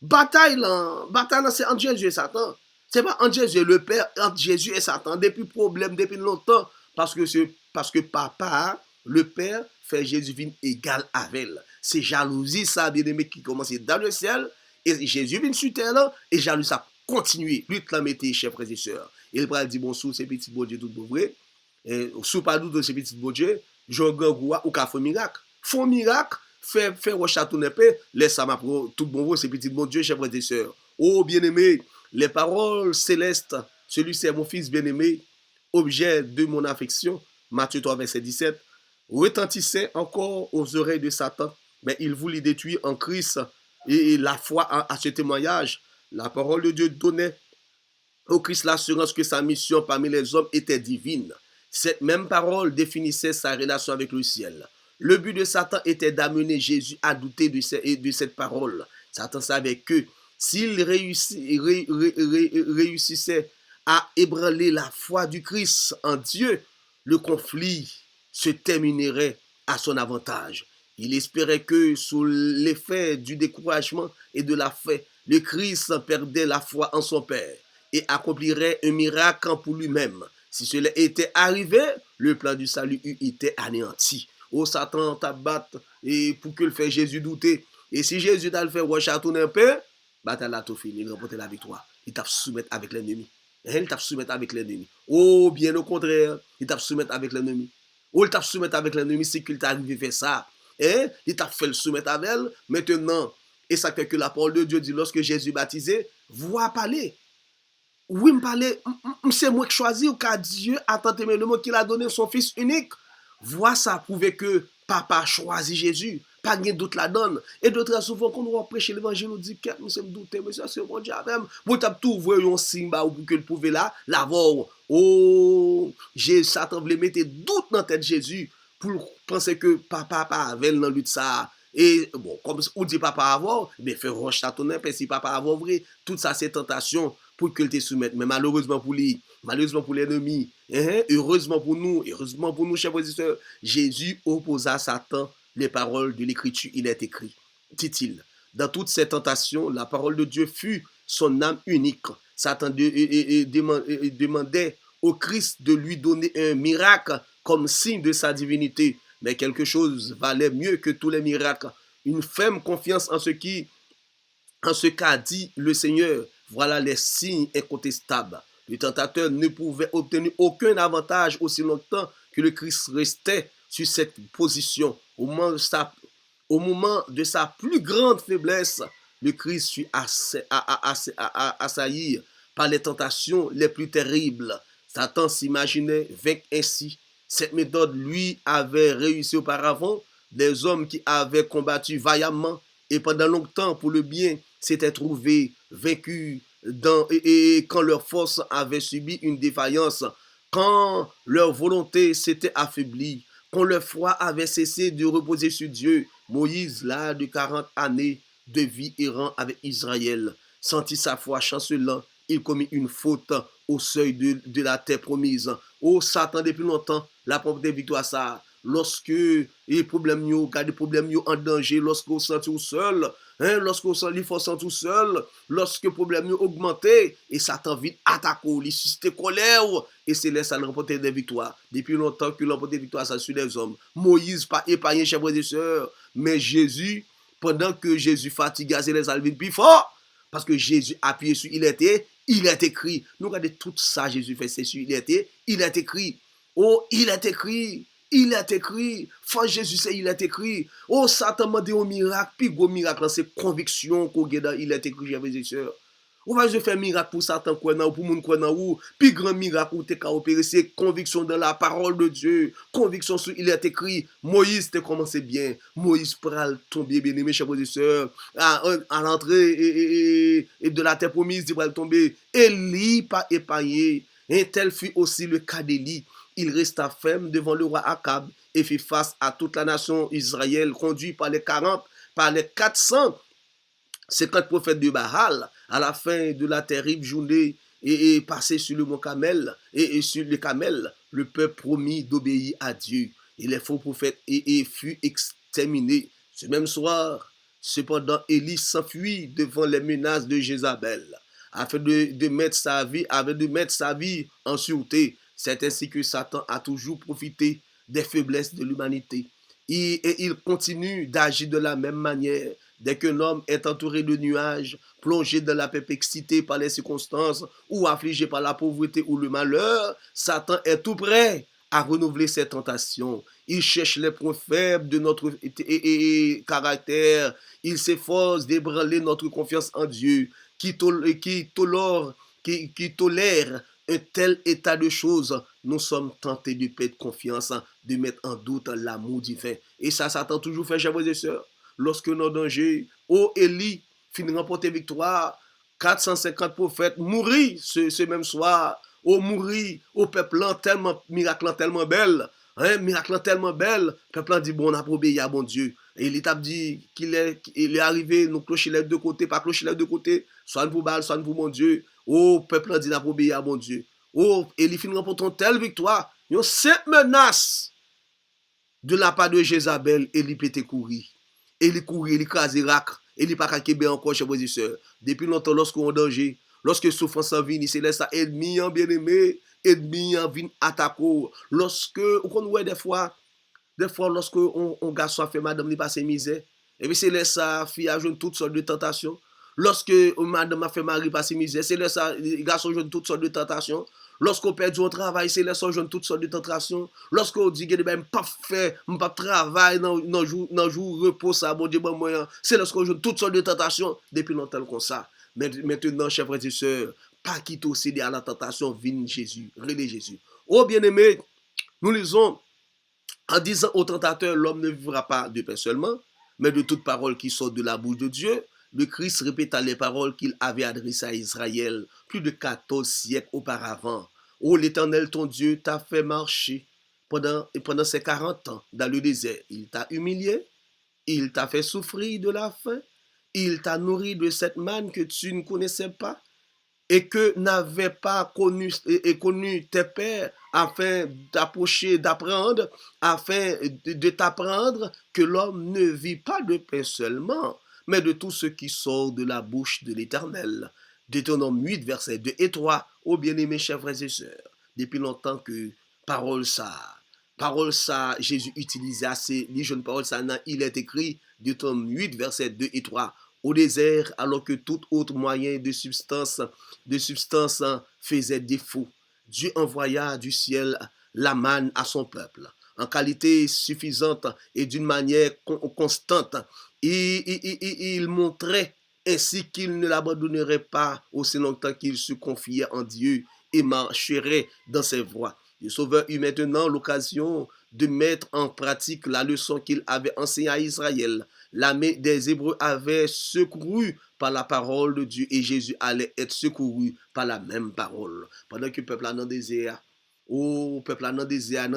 Bataille, c'est entre Jésus et Satan. C'est pas entre Jésus et le Père, entre Jésus et Satan. Depuis problème, depuis longtemps. Parce que papa, le Père, fait Jésus vine égal avec elle. C'est jalousie, ça, bien aimé, qui commence dans le ciel. Et Jésus vient sur terre là, et jalousie, ça continue. Lui, tu l'as mis, chers frères et sœurs. Il va dire, bon, sous ces petits bon Dieu, tout beau vrai. Sous pas de ces petits bon Dieu, je goua ou qu'a fait miracle. Font miracle, fait rechatouner paix, laisse ça tout bon vrai, ces petits bon Dieu, chers frères et sœurs. Oh, bien aimé, les paroles célestes, celui-ci est mon fils bien aimé, objet de mon affection, Matthieu 3, verset 17, retentissait encore aux oreilles de Satan, mais il voulut détruire en Christ et la foi à ce témoignage. La parole de Dieu donnait au Christ l'assurance que sa mission parmi les hommes était divine. Cette même parole définissait sa relation avec le ciel. Le but de Satan était d'amener Jésus à douter de cette parole. Satan savait que s'il réussissait à ébranler la foi du Christ en Dieu, le conflit se terminerait à son avantage. Il espérait que sous l'effet du découragement et de la faim, le Christ perdait la foi en son Père et accomplirait un miracle pour lui-même. Si cela était arrivé, le plan du salut eût été anéanti. Oh, Satan t'abatte et pour que le fait Jésus douter. Et si Jésus t'a le fait rechatouner un peu, bataille là tout fini, il remporte la victoire. Il t'a soumettre avec l'ennemi. Il t'a soumettre avec l'ennemi. Oh, bien au contraire, il t'a soumettre avec l'ennemi. Oh, il t'a soumettre avec l'ennemi, c'est qu'il t'a arrivé faire ça. Il t'a fait le soumettre avec elle. Maintenant, et ça fait que la parole de Dieu dit, lorsque Jésus baptisé, voix parler. Oui, me parler, c'est moi qui choisis, ou car Dieu a tant aimé le monde qu'il a donné son fils unique. Voix ça prouve que papa choisit Jésus. Pas de doute la donne. Et de très souvent, quand on va prêcher l'évangile, on dit, qu'est-ce que je me doute, mais ça, c'est bon Dieu avec moi. Vous avez tout vu, un signe, pour que le pouvez là, la voir. Oh, Satan voulait mettre doute dans la tête de Jésus pour penser que papa avait dans lutte ça. Et bon, comme on dit papa avoir, mais faire roche ça tourner, parce que papa avoir vrai, tout ça c'est tentation pour que te soumette. Mais malheureusement pour lui, malheureusement pour l'ennemi, heureusement pour nous, chers frères et sœurs, Jésus opposa à Satan les paroles de l'Écriture. Il est écrit, dit-il, dans toutes ces tentations, la parole de Dieu fut son âme unique. Satan demandait au Christ de lui donner un miracle comme signe de sa divinité. Mais quelque chose valait mieux que tous les miracles. Une ferme confiance en ce qu'a dit le Seigneur. Voilà les signes incontestables. Le tentateur ne pouvait obtenir aucun avantage aussi longtemps que le Christ restait sur cette position. Au moment de sa plus grande faiblesse, le Christ fut assailli par les tentations les plus terribles. Satan s'imaginait vaincre ainsi. Cette méthode lui avait réussi auparavant. Des hommes qui avaient combattu vaillamment et pendant longtemps pour le bien s'étaient trouvés vaincus quand leur force avait subi une défaillance, quand leur volonté s'était affaiblie, quand leur foi avait cessé de reposer sur Dieu. Moïse, là de 40 années de vie errant avec Israël, sentit sa foi chancelant. Il commit une faute au seuil de la terre promise. Oh, Satan, depuis longtemps, la propre victoire, ça. Lorsque les problèmes, en danger, lorsque vous sentez tout seul, lorsque vous sentez forcément tout seul, lorsque les problèmes augmenté, et Satan vite attaque, il suscite colère, et c'est là ça remporter des victoires. Depuis longtemps que l'emporter des victoires, ça sur les hommes. Moïse, pas épargné, chers frères et sœurs, mais Jésus, pendant que Jésus fatiguait, c'est les alvines plus fort, parce que Jésus appuyé sur il est écrit. Nous regardons tout ça, Jésus fait, c'est sur il est écrit. Oh, il est écrit. Il est écrit. Foi Jésus, c'est il est écrit. Oh, Satan m'a dit un miracle. Puis, gros miracle, c'est conviction qu'on a dans il est écrit, frères et sœurs. On va faire miracle pour Satan, pour moun quoi ou. Puis, grand miracle où t'es qu'à opérer, c'est conviction dans la parole de Dieu. Conviction sur il est écrit. Moïse, t'es commencé bien. Moïse pral tomber, bien aimé, chers et sœurs. À l'entrée et de la terre promise, il pral tomber. Élie pas épargné. Et tel fut aussi le cas d'Élie. Il resta ferme devant le roi Akab et fit face à toute la nation Israël, conduit par les 450 prophètes de Baal. À la fin de la terrible journée et passé sur le mont Carmel et sur le Carmel, le peuple promit d'obéir à Dieu. Et les faux prophètes furent exterminés. Ce même soir, cependant, Élie s'enfuit devant les menaces de Jézabel afin de mettre sa vie en sûreté. C'est ainsi que Satan a toujours profité des faiblesses de l'humanité. Et il continue d'agir de la même manière. Dès qu'un homme est entouré de nuages, plongé dans la perplexité par les circonstances, ou affligé par la pauvreté ou le malheur, Satan est tout prêt à renouveler ses tentations. Il cherche les points faibles de notre caractère. Il s'efforce d'ébranler notre confiance en Dieu, qui tolère un tel état de choses. Nous sommes tentés de perdre confiance, de mettre en doute l'amour divin. Et ça, Satan toujours fait, chers frères et sœurs. Lorsque nos dangers, oh Élie, finit remporter victoire, 450 prophètes mourir ce même soir. Oh mourir, au peuple tellement, miracle tellement belle. Miracle tellement belle, le peuple dit, bon, on a obéi à bon Dieu. Et l'État dit qu'il est arrivé, nous clocher les deux côtés, pas clocher les deux côtés, soit pour Baal, soit pour mon Dieu. Oh, peuple dit, on a obéi à bon Dieu. Oh, Élie finit remportant telle victoire, il y a 7 menaces de la part de Jézabel, Élie peut courir. Élie courir, Élie crase Irak, Élie pas qu'à encore, chers frères et sœurs. Depuis longtemps, lorsqu'on est en danger, lorsque souffrance en vient, c'est là ça, ennemi en bien-aimé, ennemi en vient attaquer. Lorsque, on voit des fois, lorsque on garçon fait madame n'est pas ses misères, et puis c'est là ça, fille a joué toutes sortes de tentations. Lorsque madame a fait mari pas ses misères, c'est là ça, garçon joue toutes sortes de tentations. Lorsqu'on perd du travail, c'est là ça joue toutes sortes de tentations. Lorsqu'on dit que ben pas fait, pas travail dans jour repos ça, bon Dieu bon moyen, c'est lorsqu'on joue toutes sortes de tentations depuis longtemps comme ça. Mais maintenant, chers frères et sœurs, pas quitter au céder à la tentation, vigne Jésus, relais Jésus. Oh bien-aimé, nous lisons en disant au tentateur, l'homme ne vivra pas de pain seulement, mais de toute parole qui sort de la bouche de Dieu. Le Christ répéta les paroles qu'il avait adressées à Israël plus de 14 siècles auparavant. Oh, l'Éternel, ton Dieu, t'a fait marcher pendant ces 40 ans dans le désert. Il t'a humilié, il t'a fait souffrir de la faim, il t'a nourri de cette manne que tu ne connaissais pas et que n'avaient pas connu tes pères, afin d'apprendre que l'homme ne vit pas de pain seulement, mais de tout ce qui sort de la bouche de l'Éternel. Deutéronome 8, versets 2 et 3. Oh bien-aimés, chers frères et sœurs, depuis longtemps que parole ça, Jésus utilisait assez, les jeunes paroles ça, il est écrit, Deutéronome 8, versets 2 et 3. Au désert, alors que tout autre moyen de substance faisait défaut, Dieu envoya du ciel la manne à son peuple, en qualité suffisante et d'une manière constante. Il montrait ainsi qu'il ne l'abandonnerait pas aussi longtemps qu'il se confiait en Dieu et marcherait dans ses voies. Le Sauveur eut maintenant l'occasion de mettre en pratique la leçon qu'il avait enseignée à Israël. L'armée des Hébreux avait secouru par la parole de Dieu et Jésus allait être secouru par la même parole. Pendant que le peuple a dans le désert, peuple a dans le désert,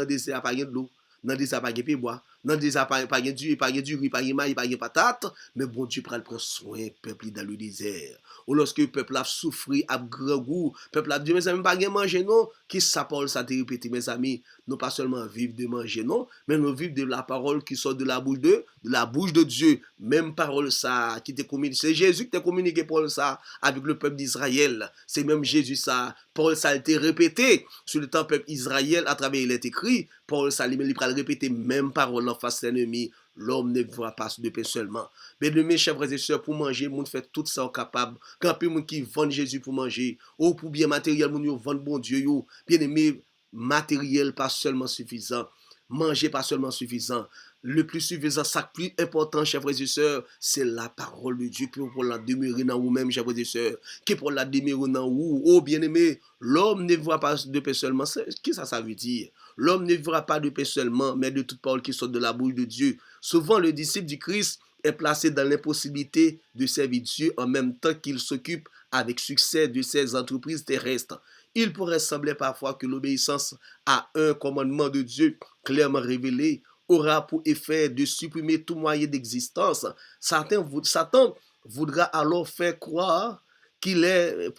pas de l'eau, dans le désert pas de bois, dans le désert pas de riz, pas de maïs, pas de patate, mais bon Dieu prend soin peuple dans le désert. Ou lorsque le peuple a souffert, a grand goût, le peuple a dit, mes amis, pas de manger, non. Qui ça parle, ça te répété, mes amis, non pas seulement vivre de manger, non, mais nous vivre de la parole qui sort de la bouche de Dieu. Même parole ça, qui te communique. C'est Jésus qui t'a communiqué parole ça avec le peuple d'Israël. C'est même Jésus ça. Parole ça a été répété sur le temps peuple Israël à travers il est écrit. Parole ça, il va le répéter, même parole en face de l'ennemi. L'homme ne vivra pas de pain seulement. Mais de mes chers frères et sœurs, pour manger, moun fait tout ça capable. Quand peu moun qui vend Jésus pour manger, ou pour bien matériel, moun yo vend bon Dieu yo. Bien aimé, matériel pas seulement suffisant. Manger pas seulement suffisant. Le plus suffisant, ça plus important, chers frères et sœurs, c'est la parole de Dieu pour la demeurer dans vous-même, chers frères et sœurs, qui pour la demeurer dans vous. Oh bien-aimé, l'homme ne vivra pas de pain seulement. Qu'est-ce que ça veut dire? L'homme ne vivra pas de pain seulement, mais de toute parole qui sort de la bouche de Dieu. Souvent, le disciple du Christ est placé dans l'impossibilité de servir Dieu en même temps qu'il s'occupe avec succès de ses entreprises terrestres. Il pourrait sembler parfois que l'obéissance à un commandement de Dieu clairement révélé aura pour effet de supprimer tout moyen d'existence. Satan voudra alors faire croire qu'il est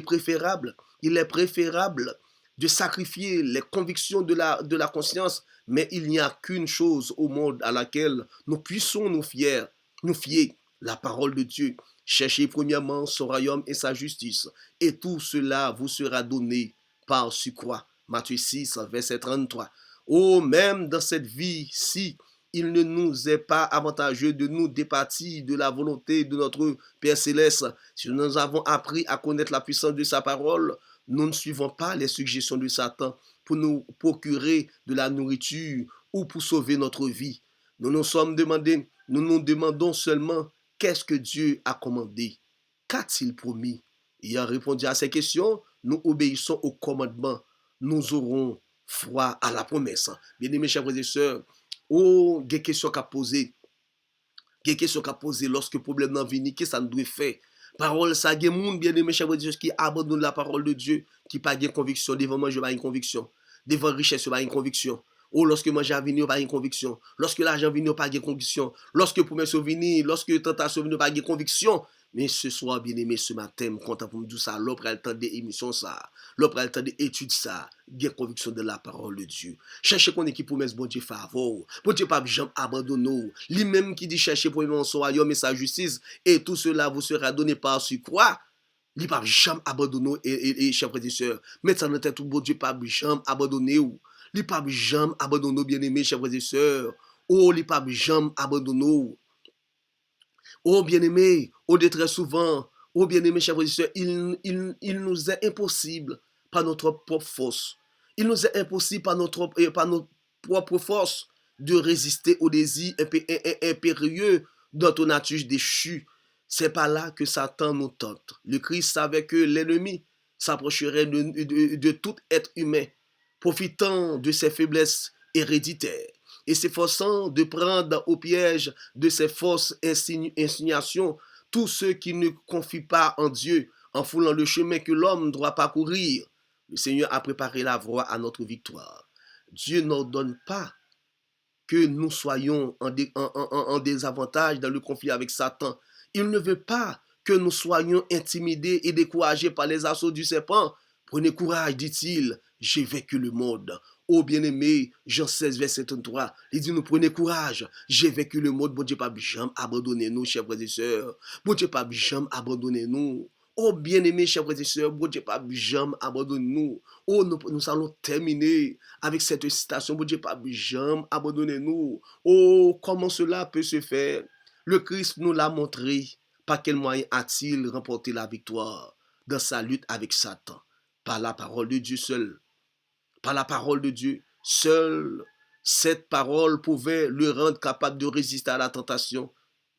préférable. Il est préférable de sacrifier les convictions de la conscience, mais il n'y a qu'une chose au monde à laquelle nous puissions nous fier, la parole de Dieu. Cherchez premièrement son royaume et sa justice, et tout cela vous sera donné par surcroît. Matthieu 6, verset 33. Oh, même dans cette vie-ci, il ne nous est pas avantageux de nous départir de la volonté de notre Père Céleste. Si nous avons appris à connaître la puissance de sa parole, nous ne suivons pas les suggestions de Satan pour nous procurer de la nourriture ou pour sauver notre vie. Nous nous demandons seulement qu'est-ce que Dieu a commandé? Qu'a-t-il promis? Ayant répondu à ces questions, nous obéissons au commandement. Nous aurons foi à la promesse. Bien-aimés, chers frères et sœurs, il y a des questions à poser. Il y a des questions à poser lorsque le problème n'a venu. Qu'est-ce que ça nous doit faire? Parole, ça, il y a des gens, bien-aimés, chers frères et sœurs, qui abandonnent la parole de Dieu, qui n'ont pas de conviction. Devant manger, pas une conviction. Devant richesse, pas une conviction. Ou lorsque manger vient, pas une conviction. Lorsque l'argent vient, pas de conviction. Lorsque promesse vient, lorsque tentation vient, pas de conviction. Mais ce soir, bien-aimé, ce matin, content pour me dire ça, l'autre a le temps d'émission ça, l'autre a le temps d'étude ça, bien conviction de la parole de Dieu. Cherchez qu'on équipe pour mettre bon Dieu favor, bon Dieu pas jamais abandonner. Lui-même qui dit chercher pour son royaume et sa justice, et tout cela vous sera donné par sur quoi? Il pas jamais abandonner et chers frères et sœurs. Mettez ça dans tête tout bon Dieu pas jamais abandonner ou. Il pas jamais abandonner bien-aimé, chers frères et sœurs. Oh, il pas jamais abandonner. Oh bien-aimé, oh de très souvent, oh bien-aimé, chers frères et sœurs, il nous est impossible par notre propre force. Il nous est impossible par notre propre force de résister aux désirs impérieux de notre nature déchue. C'est par là que Satan nous tente. Le Christ savait que l'ennemi s'approcherait de tout être humain, profitant de ses faiblesses héréditaires et s'efforçant de prendre au piège de ses fausses insinuations tous ceux qui ne confient pas en Dieu, en foulant le chemin que l'homme doit parcourir. Le Seigneur a préparé la voie à notre victoire. Dieu n'ordonne pas que nous soyons en désavantage dans le conflit avec Satan. Il ne veut pas que nous soyons intimidés et découragés par les assauts du serpent. Prenez courage, dit-il, j'ai vaincu le monde. Oh bien-aimé, Jean 16, verset 33, il dit nous prenez courage, j'ai vaincu le monde, bon Dieu pas jamais abandonner nous, chers frères et sœurs. Bon Dieu pas jamais abandonner nous. Oh, bien-aimés, chers frères et sœurs, bon Dieu, pas jamais abandonne nous. Oh, nous allons terminer avec cette citation. Bon Dieu, pas jamais abandonner nous. Oh, comment cela peut se faire? Le Christ nous l'a montré. Par quel moyen a-t-il remporté la victoire dans sa lutte avec Satan? Par la parole de Dieu seul. Par la parole de Dieu seul. Cette parole pouvait le rendre capable de résister à la tentation.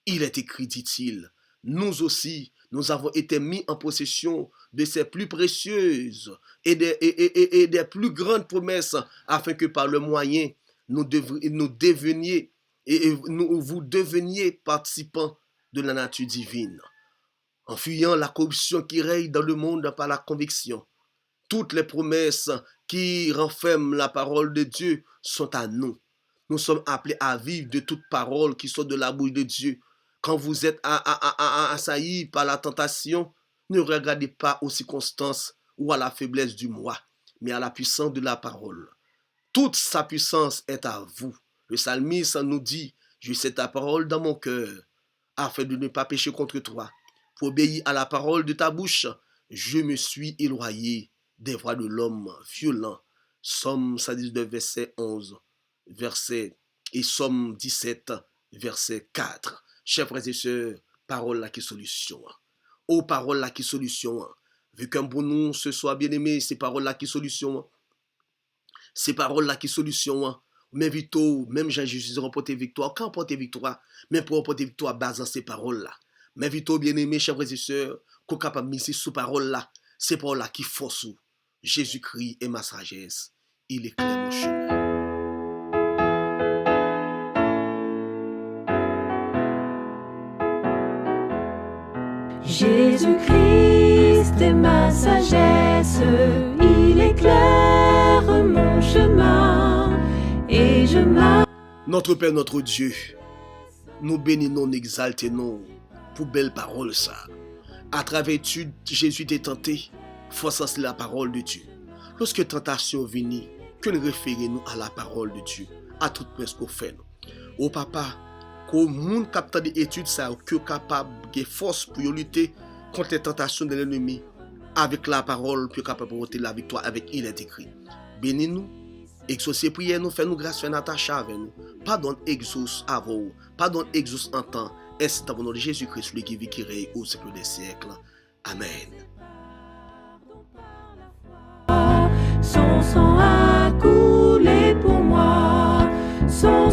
Il est écrit, dit-il, nous aussi, nous avons été mis en possession de ces plus précieuses et des plus grandes promesses, afin que par le moyen, nous deveniez vous deveniez participants de la nature divine, en fuyant la corruption qui règne dans le monde par la conviction. Toutes les promesses qui renferment la parole de Dieu sont à nous. Nous sommes appelés à vivre de toute parole qui sort de la bouche de Dieu. Quand vous êtes assailli par la tentation, ne regardez pas aux circonstances ou à la faiblesse du moi, mais à la puissance de la parole. Toute sa puissance est à vous. Le psalmiste nous dit, je sais ta parole dans mon cœur, afin de ne pas pécher contre toi. Pour obéir à la parole de ta bouche, je me suis éloigné des voies de l'homme violent. Somme 119, verset 11, verset, et Somme 17, verset 4. Chers frères et sœurs, parole là qui solution. Oh, parole là qui solution. Vu qu'un bon nom ce soit bien aimé, c'est parole là qui solution. C'est parole là qui solution. Mais vito, même Jean-Jésus remporté victoire. Quand remporter victoire? Mais pour remporter victoire, basant ces paroles là. Mais vito, bien aimé, chers frères et sœurs, qu'on capable de miser sous parole là. C'est parole là qui force. Jésus-Christ est ma sagesse. Il éclaire mon chemin. Jésus-Christ est ma sagesse, il éclaire mon chemin et je marche. Notre Père, notre Dieu, nous bénissons, nous exaltons pour belle parole ça. À travers étude, Jésus t'est tenté, forçant la parole de Dieu. Lorsque tentation vient, que nous référons à la parole de Dieu, à toute presse qu'on fait. Au papa, qu'au monde captant des études, ça que capable de force pour lutter contre les tentations de l'ennemi, avec la parole, pour capable de porter la victoire avec il est écrit. Bénis-nous, exaucez prière nous, fais-nous grâce, fais-nous attacher avec nous. Pardonne, exauce avant, pardonne, exauce en temps. Ainsi, dans le nom de Jésus-Christ, celui qui vit, qui règne au siècle des siècles. Amen. Son sang a coulé pour moi. Son